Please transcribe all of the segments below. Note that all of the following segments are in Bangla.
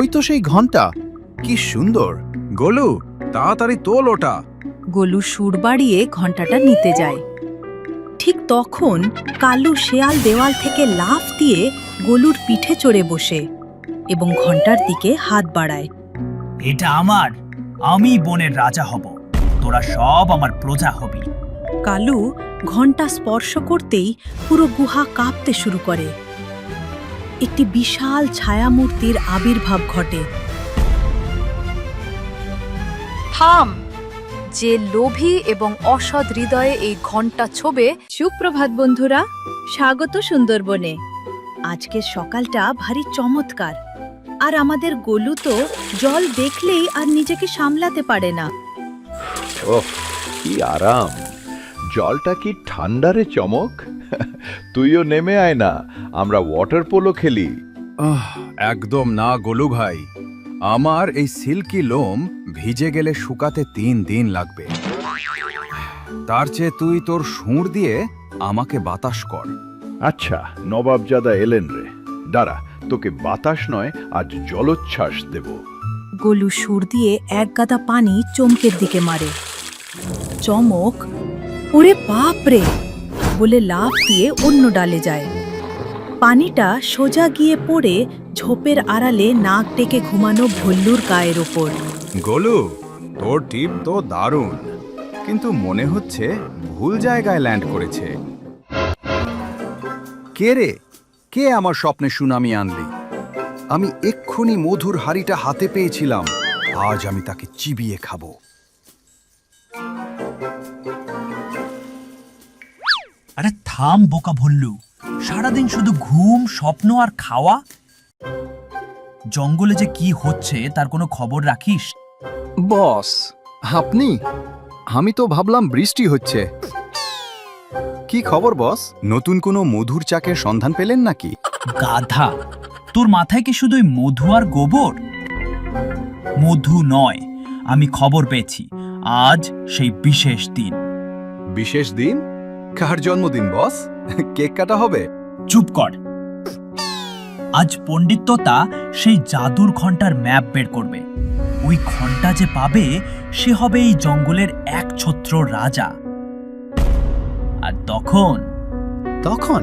ওই তো সেই ঘন্টা, কি সুন্দর। গোলু, তাড়াতাড়ি তোল ওটা। গোলু সুর বাড়িয়ে ঘণ্টাটা নিতে যায়। ঠিক তখন কালু শেয়াল দেওয়াল থেকে লাফ দিয়ে গোলুর পিঠে চড়ে বসে এবং ঘণ্টার দিকে হাত বাড়ায়। এটা আমার, আমি বনের রাজা হব, তোরা সব আমার প্রজা হবি। কালু ঘণ্টা স্পর্শ করতেই পুরো গুহা কাঁপতে শুরু করে। একটি বিশাল ছায়ামূর্তির আবির্ভাব ঘটে। থাম, যে লোভী এবং অসৎ হৃদয়ে এই ঘণ্টা ছোবে। সুপ্রভাত বন্ধুরা, স্বাগত সুন্দরবনে। আজকের সকালটা ভারী চমৎকার, আর আমাদের গোলু তো জল দেখলেই আর নিজেকে সামলাতে পারে না। ওহ, কি আরাম! জলটা কি ঠান্ডা রে চমক! তুইও নেমে আয় না, আমরা ওয়াটার পোলো খেলি। একদম না গোলু ভাই, আমার এই সিল্কি লোম ভিজে গেলে শুকাতে 3 দিন লাগবে। তার চেয়ে তুই তোর সুর দিয়ে আমাকে বাতাস কর। আচ্ছা, নবাবজাদা এলেন রে, দাঁড়া, তোকে বাতাস নয়, আজ জলোচ্ছ্বাস দেব। গোলু সুর দিয়ে এক গাদা পানি চমকের দিকে মারে। চমক ওরে বাপরে বলে লাফ দিয়ে অন্য ডালে যায়। পানিটা সোজা গিয়ে পড়ে ঝোপের আড়ালে নাক ডেকে ঘুমানো ভল্লুর গায়ের ওপর। গোলু, তোর টিপ তো দারুণ, কিন্তু মনে হচ্ছে ভুল জায়গায় ল্যান্ড করেছে। কে রে, কে আমার স্বপ্নে সুনামি আনলি? আমি এক্ষুনি মধুর হাড়িটা হাতে পেয়েছিলাম, আজ আমি তাকে চিবিয়ে খাবো। আরে থাম বোকা ভল্লু, সারাদিন শুধু ঘুম, স্বপ্ন আর খাওয়া। জঙ্গলে যে কি হচ্ছে তার কোনো খবর রাখিস? বস, আপনি? আমি তো ভাবলাম বৃষ্টি হচ্ছে। কি খবর বস? নতুন কোনো মধুর চাকের সন্ধান পেলেন নাকি? গাধা, তোর মাথায় কি শুধুই মধু আর গোবর? মধু নয়, আমি খবর পেয়েছি, আজ সেই বিশেষ দিন। বিশেষ দিন? কার জন্মদিন বস? কেক কাটা হবে? চুপ কর। আজ পণ্ডিত তোতা সেই জাদুর ঘন্টার ম্যাপ বের করবে। ওই ঘন্টা যে পাবে সে হবে এই জঙ্গলের একছত্র রাজা। আর তখন তখন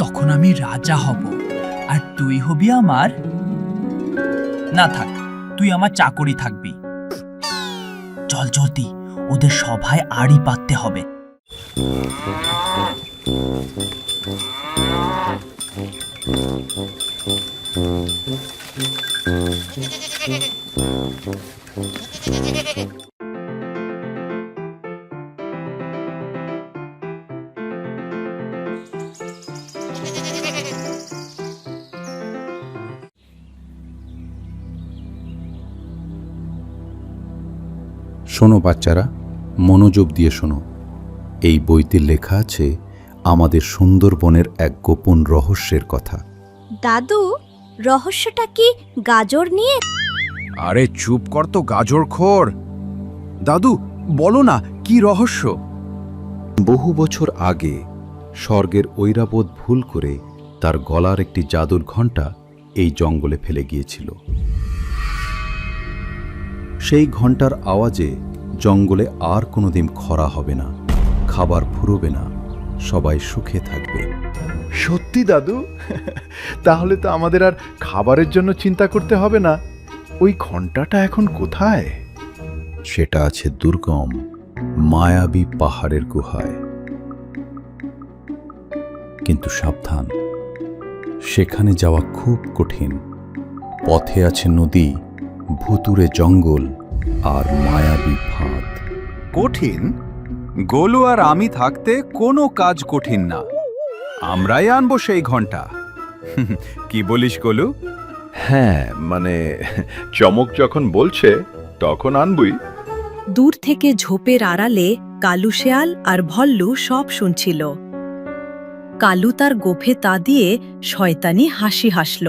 তখন আমি রাজা হব, আর তুই হবি আমার, না থাক, তুই আমার চাকরি থাকবি। চল জলদি, ওদের সভায় আড়ি পাততে হবে। শোনো বাচ্চারা, মনোযোগ দিয়ে শোনো। এই বইতে লেখা আছে আমাদের সুন্দরবনের এক গোপন রহস্যের কথা। দাদু, রহস্যটা কি গাজর নিয়ে? আরে চুপ কর তো গাজরখোর। দাদু, বলো না কি রহস্য? বহু বছর আগে স্বর্গের ঐরাবত ভুল করে তার গলার একটি জাদুর ঘণ্টা এই জঙ্গলে ফেলে গিয়েছিল। সেই ঘণ্টার আওয়াজে জঙ্গলে আর কোনোদিন খরা হবে না, খাবার ফুরোবে না, সবাই সুখে থাকবে। সত্যি দাদু? তাহলে তো আমাদের আর খাবারের জন্য চিন্তা করতে হবে না। ওই ঘন্টাটা এখন কোথায়? সেটা আছে দুর্গম মায়াবী পাহাড়ের গুহায়। কিন্তু সাবধান, সেখানে যাওয়া খুব কঠিন। পথে আছে নদী, ভুতুড়ে জঙ্গল আর মায়াবী ফাঁদ। কঠিন? গোলু আর আমি থাকতে কোনো কাজ কঠিন না, আমরাই আনবো সেই ঘন্টা। কি বলিস গোলু? হ্যাঁ, মানে চমক যখন বলছে তখন আনবই। দূর থেকে ঝোপের আড়ালে কালু শেয়াল আর ভল্লু সব শুনছিল। কালু তার গোফে তা দিয়ে শয়তানি হাসি হাসল।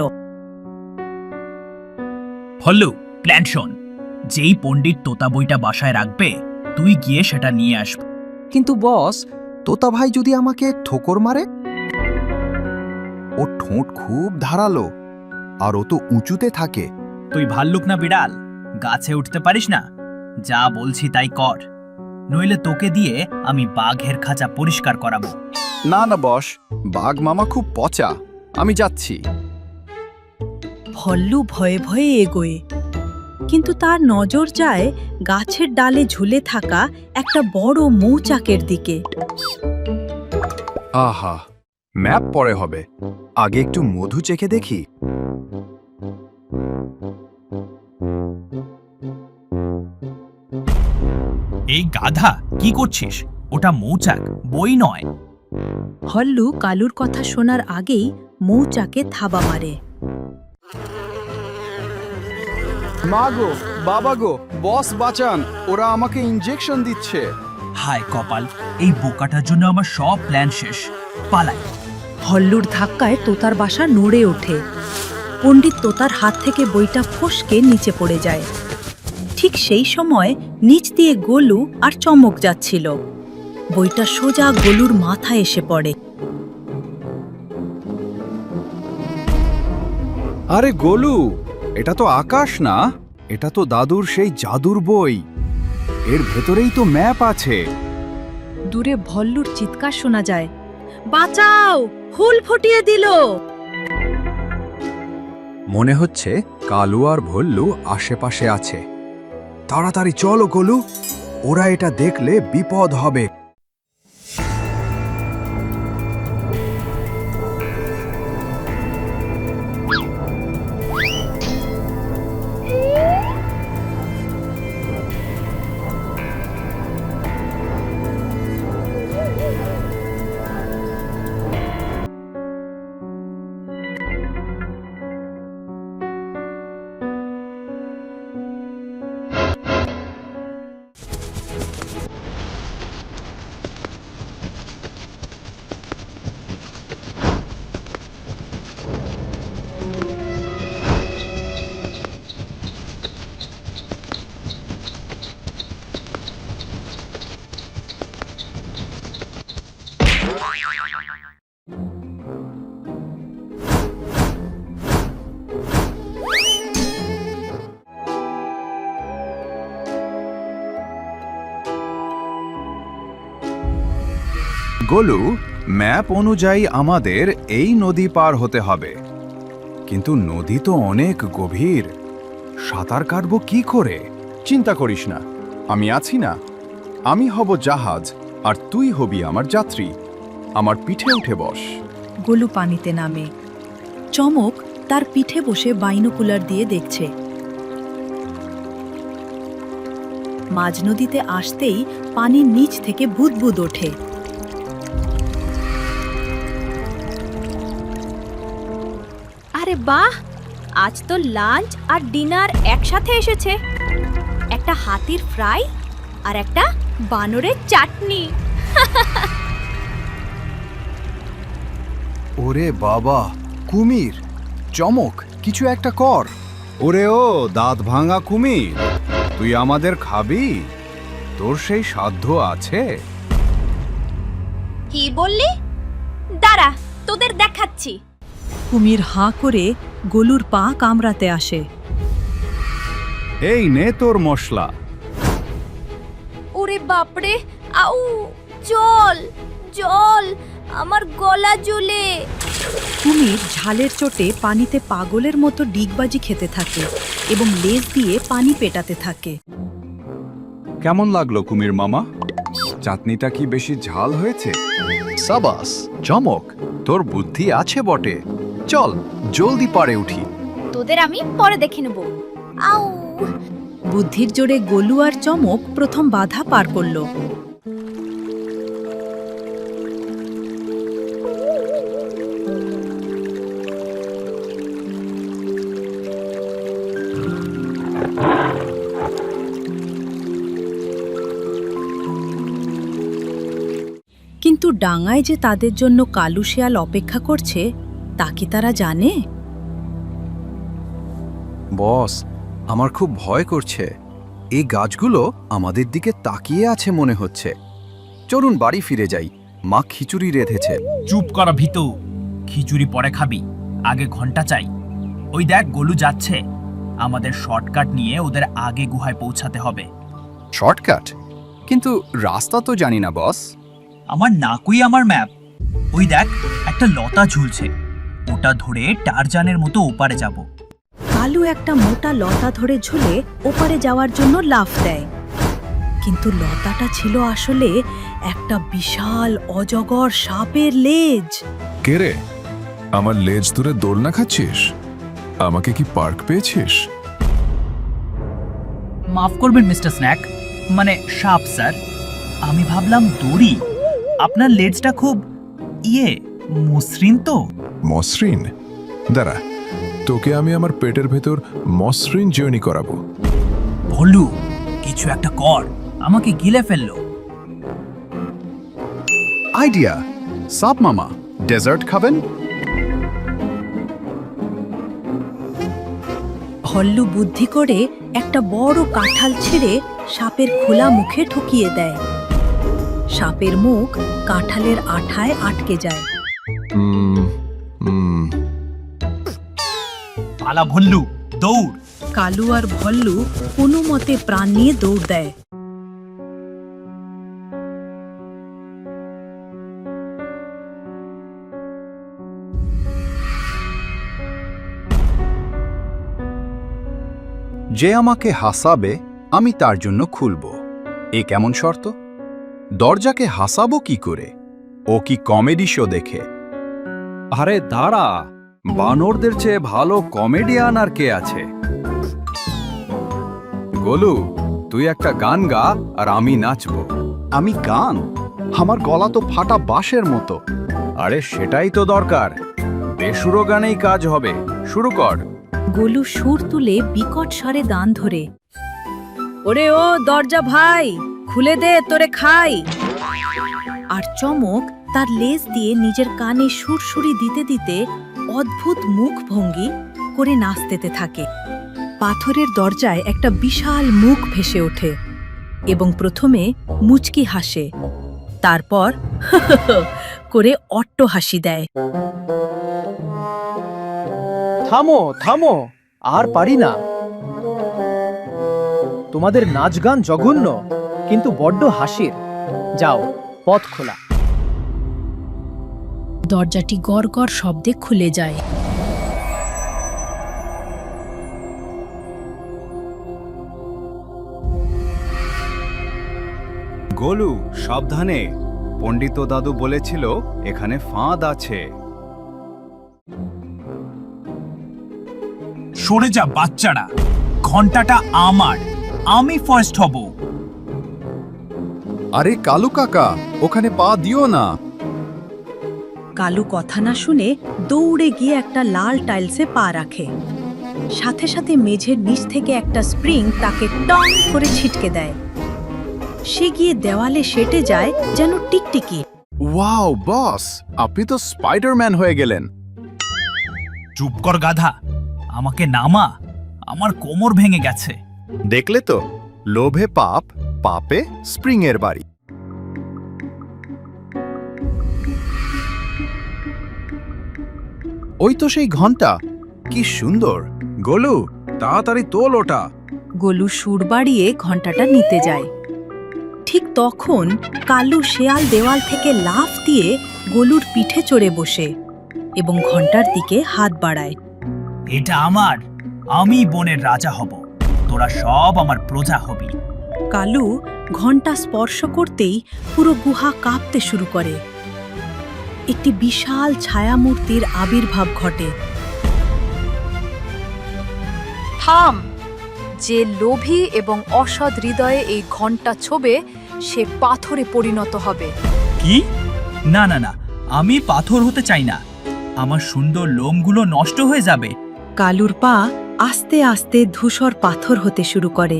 ভল্লু, প্ল্যান শোন। যেই পণ্ডিত তোতা বইটা বাসায় রাখবে, তুই গিয়ে সেটা নিয়ে আসবি। কিন্তু বস, তোতা ভাই যদি আমাকে ঠোকর মারে? ওর ঠোঁট খুব ধারালো, আর ও তো উঁচুতে থাকে, তুই ভাল্লুক না বিড়াল, গাছে উঠতে পারিস না? যা বলছি তাই কর, নইলে তোকে দিয়ে আমি বাঘের খাঁচা পরিষ্কার করাবো। না না বস, বাঘ মামা খুব পচা, আমি যাচ্ছি। ভল্লু ভয়ে ভয়ে এগোয়, কিন্তু তার নজর যায় গাছের ডালে ঝুলে থাকা একটা বড় মৌচাকের দিকে। আহা, ম্যাপ পরে হবে, আগে একটু মধু চেখে দেখি। এই গাধা, কি করছিস? ওটা মৌচাক, বই নয়। ভল্লু কালুর কথা শোনার আগেই মৌচাকে থাবা মারে। মা গো, বাবা গো, বস বাঁচান, ওরা আমাকে ইনজেকশন দিচ্ছে। হায় কপাল, এই বোকাটার জন্য আমার সব প্ল্যান শেষ। পালাই। ভল্লুর ধাক্কায় তোতার বাসা নড়ে ওঠে। পণ্ডিত তোতার হাত থেকে বইটা ফসকে নিচে পড়ে যায়। ঠিক সেই সময় নিচ দিয়ে গোলু আর চমক যাচ্ছিল। বইটা সোজা গোলুর মাথায় এসে পড়ে। আরে গোলু, এটা তো আকাশ না, এটা তো দাদুর সেই জাদুর বই। এর ভেতরেই তো ম্যাপ আছে। দূরে ভল্লুর চিৎকার শোনা যায়, বাঁচাও, হুল ফুটিয়ে দিল। মনে হচ্ছে কালু আর ভল্লু আশেপাশে আছে। তাড়াতাড়ি চলো গোলু, ওরা এটা দেখলে বিপদ হবে। গোলু, ম্যাপ অনুযায়ী আমাদের এই নদী পার হতে হবে, কিন্তু নদী তো অনেক গভীর। সাঁতার কাটবো কি করে? চিন্তা করিস না, আমি আছি না। আমি হব জাহাজ আর তুই হবি আমার যাত্রী। আমার পিঠে উঠে বস। গোলু পানিতে নামে। চমক তার পিঠে বসে বাইনোকুলার দিয়ে দেখছে। মাঝ নদীতে আসতেই পানির নিচ থেকে বুদবুদ ওঠে। আরে বাহ, আজ তো লাঞ্চ আর ডিনার একসাথে এসেছে। একটা হাতির ফ্রাই আর একটা বানরের চাটনি। ওরে বাবা, কুমির! চমক, কিছু একটা কর। ওরে ও দাঁত ভাঙা কুমির, তুই আমাদের খাবি? তোর সেই সাধ্য আছে? কি বললি? দাঁড়া, তোদের দেখাচ্ছি। কুমির হাঁ করে গোলুর পা কামড়াতে আসে। এই নে তোর মশলা। ওরে বাপরে, আউ, জল জল, আমার গলা জ্বলে। কুমির ঝালের চোটে পানিতে পাগলের মতো ডিগবাজি খেতে থাকে এবং লেজ দিয়ে পানি পেটাতে থাকে। কেমন লাগলো কুমির মামা? চাটনিটা কি বেশি ঝাল হয়েছে? সাবাস চমক, তোর বুদ্ধি আছে বটে। চল জলদি পারে উঠি। তোদের আমি পরে দেখে নেব। আউ, বুদ্ধির জোরে গোলু আর চমক প্রথম বাধা পার করল। কিন্তু ডাঙায় যে তাদের জন্য কালু শিয়াল অপেক্ষা করছে তা কি তারা জানে? বস, আমার খুব ভয় করছে। এই গাছগুলো আমাদের দিকে তাকিয়ে আছে মনে হচ্ছে। চলুন বাড়ি ফিরে যাই, মা খিচুড়ি রেঁধেছে। চুপ করা ভীতু, খিচুড়ি পরে খাবি, আগে ঘন্টা চাই। ওই দেখ গোলু যাচ্ছে, আমাদের শর্টকাট নিয়ে ওদের আগে গুহায় পৌঁছাতে হবে। শর্টকাট? কিন্তু রাস্তা তো জানি না বস। আমার নাকুই আমার ম্যাপ। ওই দেখ, একটা লতা ঝুলছে, ওটা ধরে টারজানের মতো ওপারে যাব। কালু একটা মোটা লতা ধরে ঝুলে ওপারে যাওয়ার জন্য লাফ দেয়, কিন্তু লতাটা ছিল আসলে একটা বিশাল অজগর সাপের লেজ। কে রে, আমার লেজ ধরে দোলনা খাচ্ছিস? আমাকে কি পার্ক পেয়েছিস? মাফ করবেন মিস্টার স্ন্যাক, মানে সাপ স্যার। আমি ভাবলাম দড়ি। আপনার লেজটা খুব মসৃণ তো। মসৃণ? দাঁড়া, তোকে আমি আমার পেটের ভেতর মসৃণ জার্নি করাবো। ভল্লু, কিছু একটা কর, আমাকে গিলে ফেললো। আইডিয়া! সাপ মামা, ডেজার্ট খাবেন? ভল্লু বুদ্ধি করে একটা বড় কাঁঠাল ছিঁড়ে সাপের খোলা মুখে ঠুকিয়ে দেয়। সাপের মুখ কাঁঠালের আঠায় আটকে যায়। পালা ভল্লু, দৌড়! কালু আর ভল্লু কোনো মতে প্রাণ নিয়ে দৌড় দেয়। যে আমাকে হাসাবে আমি তার জন্য খুলব। এ কেমন শর্ত? দরজাকে হাসাবো কি করে? ও কি কমেডি শো দেখে? আরে দাঁড়া, বানরদের চেয়ে ভালো কমেডিয়ান আর কে আছে? গোলু, তুই একটা গান গা আর আমি নাচবো। আমি গান? আমার গলা তো ফাটা বাঁশের মতো। আরে সেটাই তো দরকার, বেসুরো গানেই কাজ হবে। শুরু কর। গোলু সুর তুলে বিকট স্বরে গান ধরে, ওরে ও দরজা ভাই, খুলে দে তোরে খাই। আর চমক তার লেজ দিয়ে নিজের কানে সুরসুরি দিতে দিতে অদ্ভুত মুখ ভঙ্গি করে নাচতে থাকে। পাথরের দরজায় একটা বিশাল মুখ ভেসে ওঠে এবং প্রথমে মুচকি হাসে, তারপর করে অট্ট হাসি দেয়। থামো থামো, আর পারি না। তোমাদের নাচ গান জঘন্য, কিন্তু বড্ড হাসির। যাও, পথ খোলা। দরজাটি গড় গড় শব্দে খুলে যায়। গোলু, সাবধানে, পণ্ডিত দাদু বলেছিল এখানে ফাঁদ আছে। সরে যা বাচ্চারা, ঘন্টাটা আমার, আমি ফার্স্ট হব। আরে কালু কাকা, ওখানে পা দিও না। কালু কথা না শুনে দৌড়ে গিয়ে একটা লাল টাইলসে পা রাখে। সাথে সাথে মেঝের নিচ থেকে একটা স্প্রিং তাকে টং করে ছিটকে দেয়। সে গিয়ে দেওয়ালে সেটে যায় যেন টিকটিকি। ওয়াও বস, আপনি তো স্পাইডারম্যান হয়ে গেলেন। চুপ কর গাধা, আমাকে নামা, আমার কোমর ভেঙে গেছে। দেখলে তো, লোভে পাপ, পাপে স্প্রিং এর বাড়ি। ওই তো সেই ঘন্টা, কি সুন্দর। গোলু, তাড়াতাড়ি তোল ওটা। গোলু সুর বাড়িয়ে ঘন্টাটা নিতে যায়। ঠিক তখন কালু শেয়াল দেওয়াল থেকে লাফ দিয়ে গোলুর পিঠে চড়ে বসে এবং ঘন্টার দিকে হাত বাড়ায়। এটা আমার, আমি বনের রাজা হব, তোরা সব আমার প্রজা হবি। কালু ঘন্টা স্পর্শ করতেই পুরো গুহা কাঁপতে শুরু করে। একটি বিশাল ছায়ামূর্তির আবির্ভাব ঘটে। থাম! যে লোভী এবং অসৎ হৃদয়ে এই ঘণ্টা ছোবে সে পাথরে পরিণত হবে। কি? না না না, আমি পাথর হতে চাই না, আমার সুন্দর লোমগুলো নষ্ট হয়ে যাবে। কালুর পা আস্তে আস্তে ধূসর পাথর হতে শুরু করে।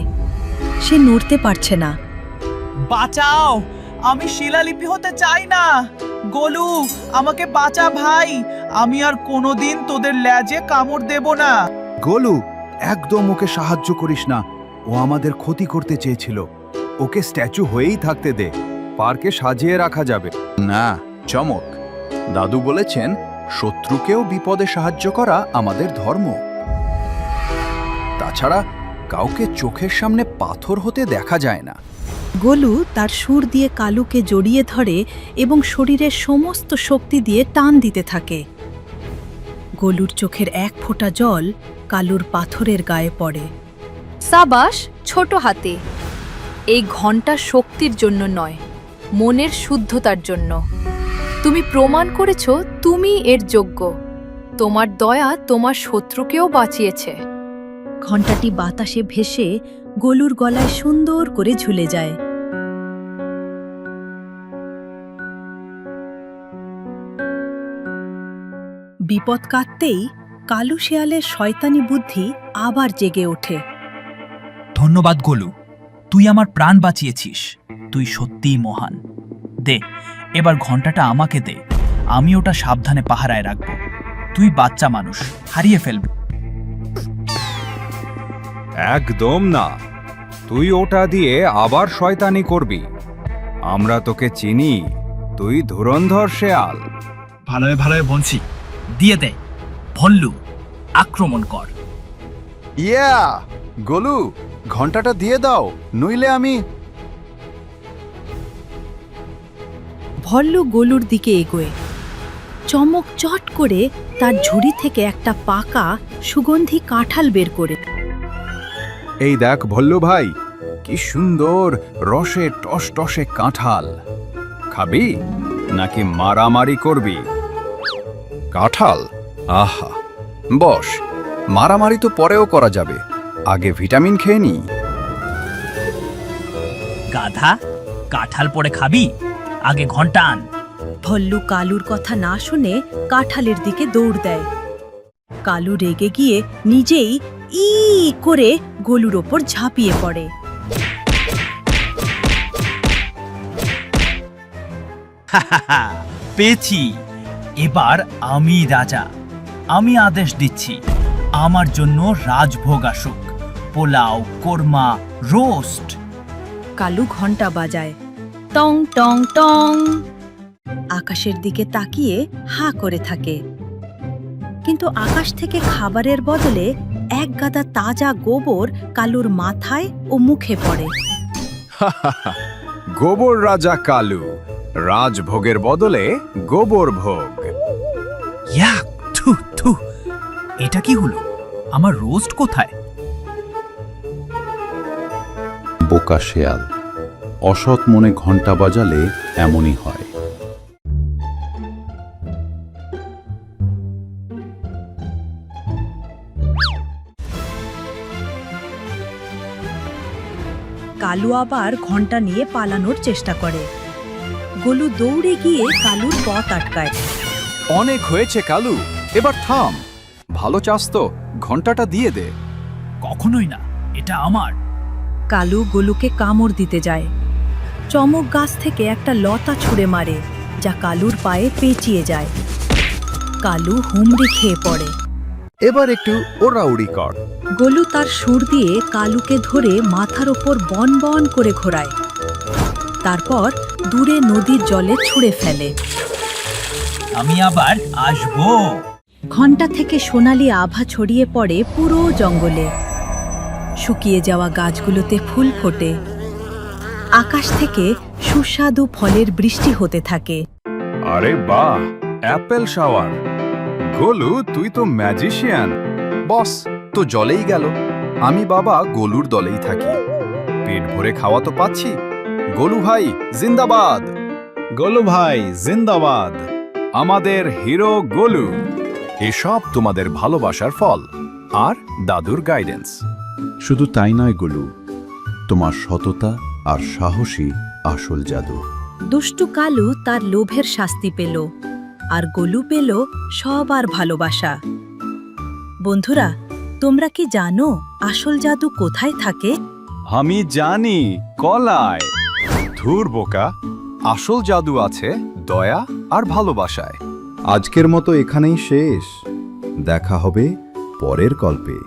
সে নড়তে পারছে না। বাঁচাও, আমি শিলালিপি হতে চাই না। গোলু, আমাকে বাঁচা ভাই, আমি আর কোনোদিন তোদের লেজে কামড় দেব না। গোলু, একদম ওকে সাহায্য করিস না, ও আমাদের ক্ষতি করতে চেয়েছিল। ওকে স্ট্যাচু হয়েই থাকতে দে, পার্কে সাজিয়ে রাখা যাবে। না চমক, দাদু বলেছেন শত্রুকেও বিপদে সাহায্য করা আমাদের ধর্ম। তাছাড়া কাউকে চোখের সামনে পাথর হতে দেখা যায় না। গোলু তার সুর দিয়ে কালুকে জড়িয়ে ধরে এবং শরীরের সমস্ত শক্তি দিয়ে টান দিতে থাকে। গোলুর চোখের এক ফোঁটা জল কালুর পাথরের গায়ে পড়ে। সাবাস ছোট হাতে। এই ঘণ্টা শক্তির জন্য নয়, মনের শুদ্ধতার জন্য। তুমি প্রমাণ করেছ তুমি এর যোগ্য। তোমার দয়া তোমার শত্রুকেও বাঁচিয়েছে। ঘণ্টাটি বাতাসে ভেসে গোলুর গলায় সুন্দর করে ঝুলে যায়। বিপদ কাটতেই কালু শেয়ালের শয়তানি বুদ্ধি আবার জেগে ওঠে। ধন্যবাদ গোলু, তুই আমার প্রাণ বাঁচিয়েছিস। তুই সত্যিই মহান। দে, এবার ঘন্টাটা আমাকে দে, আমি ওটা সাবধানে পাহারায় রাখব। তুই বাচ্চা মানুষ, হারিয়ে ফেলবি। একদম না, তুই ওটা দিয়ে আবার শয়তানি করবি। আমরা তোকে চিনি, তুই ধুরন্ধর শেয়াল। ভালোয় ভালোয় বলছি, দিয়ে দে। ভল্লু, আক্রমণ কর। ইয়া গোলু, ঘন্টাটা দিয়ে দাও, নইলে আমি। ভল্লু গোলুর দিকে এগোয়। চমক চট করে তার ঝুড়ি থেকে একটা পাকা সুগন্ধি কাঁঠাল বের করে। এই দেখ ভল্লু ভাই, কি সুন্দর রসে টসটসে কাঁঠাল। খাবি নাকি মারামারি করবি? কাঁঠাল, আহা, বস, মারামারি তো পরেও করা যাবে, আগে ভিটামিন খেয়ে নি। গাধা, কাঁঠাল পরে খাবি? আগে ঘন্টা আন। ভল্লু কালুর কথা না শুনে কাঁঠালের দিকে দৌড় দেয়। কালু রেগে গিয়ে নিজেই ই করে গোলুর ওপর ঝাঁপিয়ে পড়ে। পেয়েছি, এবার আমি রাজা। আমি আদেশ দিচ্ছি, আমার জন্য রাজভোগ আসুক। পোলাও, কোরমা, রোস্ট। কালু ঘন্টা বাজায়, টং টং টং। আকাশের দিকে তাকিয়ে হা করে থাকে। কিন্তু আকাশ থেকে খাবারের বদলে এক গাদা তাজা গোবর কালুর মাথায় ও মুখে পড়ে। গোবর রাজা কালু, রাজভোগের বদলে গোবর ভোগ। ইয়াক, থু থু। এটা কি হলো? আমার রোস্ট কোথায়? বোকা শেয়াল, অসৎ মনে ঘণ্টা বাজালে এমনই হয়। কালু আবার ঘন্টা নিয়ে পালানোর চেষ্টা করে। গোলু দৌড়ে গিয়ে কালুর পথ আটকায়। অনেক হয়েছে কালু, এবার থাম। ভালো চাস তো ঘন্টাটা দিয়ে দে। কখনোই না, এটা আমার। কালু গোলুকে কামড় দিতে যায়। চমক গাছ থেকে একটা লতা ছুঁড়ে মারে, যা কালুর পায়ে পেঁচিয়ে যায়। কালু হুমড়ি খেয়ে পড়ে। এবার একটু ওড়াউড়ি কর। গোলু তার সুর দিয়ে কালুকে ধরে মাথার ওপর বন বন করে ঘোরায়। তারপর দূরে নদীর জলে ছুঁড়ে ফেলে। আমি আবার আসবো। ঘণ্টা থেকে সোনালি আভা ছড়িয়ে পড়ে পুরো জঙ্গলে। শুকিয়ে যাওয়া গাছগুলোতে ফুল ফোটে। আকাশ থেকে সুস্বাদু ফলের বৃষ্টি হতে থাকে। আরে বাহ, অ্যাপেল শাওয়ার। গোলু, তুই তো ম্যাজিশিয়ান। বস তো জলেই গেল, আমি বাবা গোলুর দলেই থাকি। পেট ভরে খাওয়া তো পাচ্ছি। গোলু ভাই জিন্দাবাদ। গোলু ভাই জিন্দাবাদ। আমাদের হিরো গোলু। এসব তোমাদের ভালোবাসার ফল আর দাদুর গাইডেন্স। শুধু তাই নয় গোলু, তোমার সততা আর সাহসী আসল জাদু। দুষ্টু কালু তার লোভের শাস্তি পেল, আর গোলু পেল সবার ভালোবাসা। বন্ধুরা, তোমরা কি জানো আসল জাদু কোথায় থাকে? আমি জানি, কলায়। ধুর বোকা, আসল জাদু আছে দয়া আর ভালোবাসায়। আজকের মতো এখানেই শেষ। দেখা হবে পরের গল্পে।